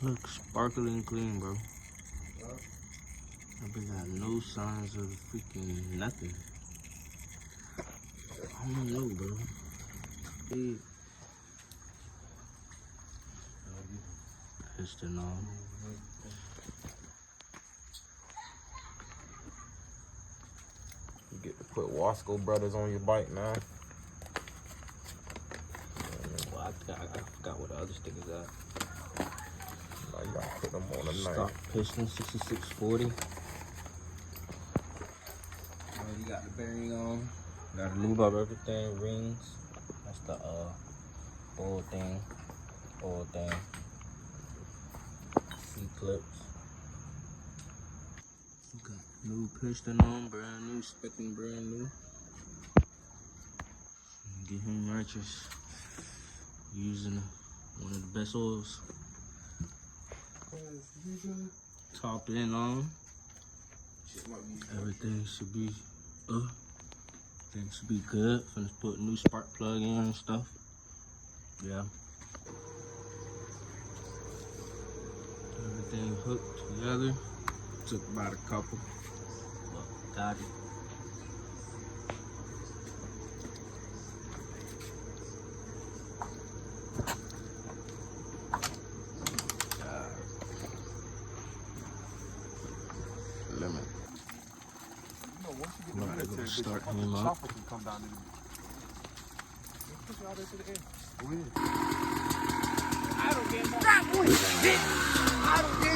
Looks sparkling clean, bro. I got no signs of freaking nothing. I don't know, bro. Hey. Piston on. You get to put Wasco Brothers on your bike, man. Well, I forgot what the other stickers at. Now you gotta put them on the Stock knife. piston 6640. You got the bearing on. Gotta lube up everything. Rings. That's the oil thing. C-clips. Got new piston on, brand new, specking brand new. Get him righteous. Using one of the best oils. Top in on. Everything should be good. Finna put a new spark plug in and stuff. Yeah. Everything hooked together. Took about a couple, but got it. Limit. I'm gonna start him up. I don't get